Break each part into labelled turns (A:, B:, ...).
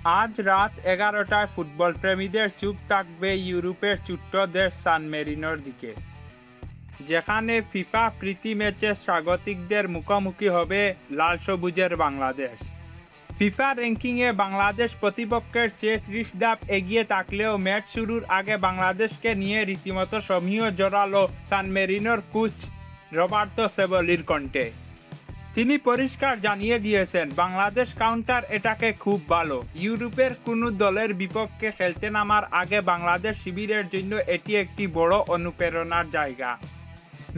A: আজ রাত 11টায় ফুটবল প্রেমীদের চোখ থাকবে ইউরোপের ছোট্ট দেশ সান মেরিনোর দিকে, যেখানে ফিফা প্রীতি ম্যাচে স্বাগতিকদের মুখোমুখি হবে লাল সবুজের বাংলাদেশ। ফিফা র্যাঙ্কিংয়ে বাংলাদেশ প্রতিপক্ষের চেয়ে 30 ধাপ এগিয়ে থাকলেও ম্যাচ শুরুর আগে বাংলাদেশকে নিয়ে রীতিমতো সমীহ জোরালো সান মেরিনোর কোচ রবার্তো সেবলির কণ্ঠে। তিনি পরিষ্কার জানিয়ে দিয়েছেন, বাংলাদেশ কাউন্টার এটাকে খুব ভালো। ইউরোপের কোনো দলের বিপক্ষে খেলতে নামার আগে বাংলাদেশ শিবিরের জন্য এটি একটি বড় অনুপ্রেরণার জায়গা।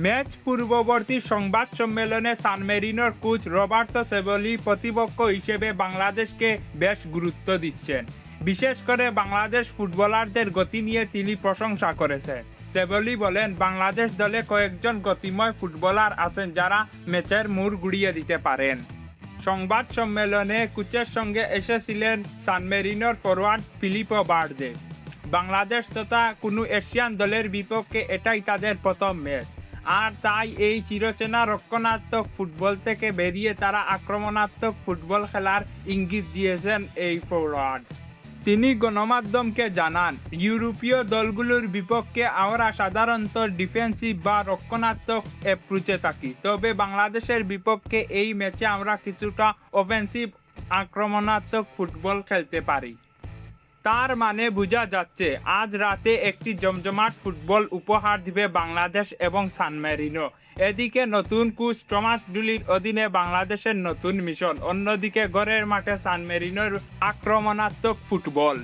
A: ম্যাচ পূর্ববর্তী সংবাদ সম্মেলনে সান মেরিনোর কোচ রবার্তো সেবলি প্রতিপক্ষ হিসেবে বাংলাদেশকে বেশ গুরুত্ব দিচ্ছেন। বিশেষ করে বাংলাদেশ ফুটবলারদের গতি নিয়ে তিনি প্রশংসা করেছেন। সেবলি বলেন, বাংলাদেশ দলে কয়েকজন গতিময় ফুটবলার আছেন যারা ম্যাচের মোড় ঘুরিয়ে দিতে পারেন। সংবাদ সম্মেলনে কোচের সঙ্গে এসেছিলেন সান মেরিনোর ফরওয়ার্ড ফিলিপো বার্দে। বাংলাদেশ তথা কোনো এশিয়ান দলের বিপক্ষে এটাই তাদের প্রথম ম্যাচ, আর তাই এই চিরচেনা রক্ষণাত্মক ফুটবল থেকে বেরিয়ে তারা আক্রমণাত্মক ফুটবল খেলার ইঙ্গিত দিয়েছেন এই ফরওয়ার্ড। তিনি গণমাধ্যমকে জানান, ইউরোপীয় দলগুলোর বিপক্ষে আমরা সাধারণত ডিফেন্সিভ বা রক্ষণাত্মক অ্যাপ্রোচে থাকি, তবে বাংলাদেশের বিপক্ষে এই ম্যাচে আমরা কিছুটা অফেন্সিভ আক্রমণাত্মক ফুটবল খেলতে পারি। তার মানে বোঝা যাচ্ছে, আজ রাতে একটি জমজমাট ফুটবল উপহার দিবে বাংলাদেশ এবং সান মেরিনো। এদিকে নতুন কোচ টমাস ডুলির অধীনে বাংলাদেশের নতুন মিশন, অন্যদিকে ঘরের মাঠে সান মেরিনোর আক্রমণাত্মক ফুটবল।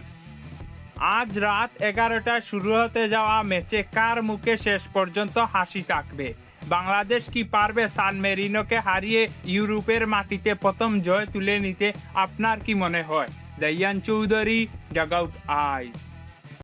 A: আজ রাত 11টায় শুরু হতে যাওয়া ম্যাচে কার মুখে শেষ পর্যন্ত হাসি থাকবে? বাংলাদেশ কি পারবে সান মেরিনোকে হারিয়ে ইউরোপের মাটিতে প্রথম জয় তুলে নিতে? আপনার কি মনে হয়? দাইয়ান চৌধুরী, ডাগআউট আইস।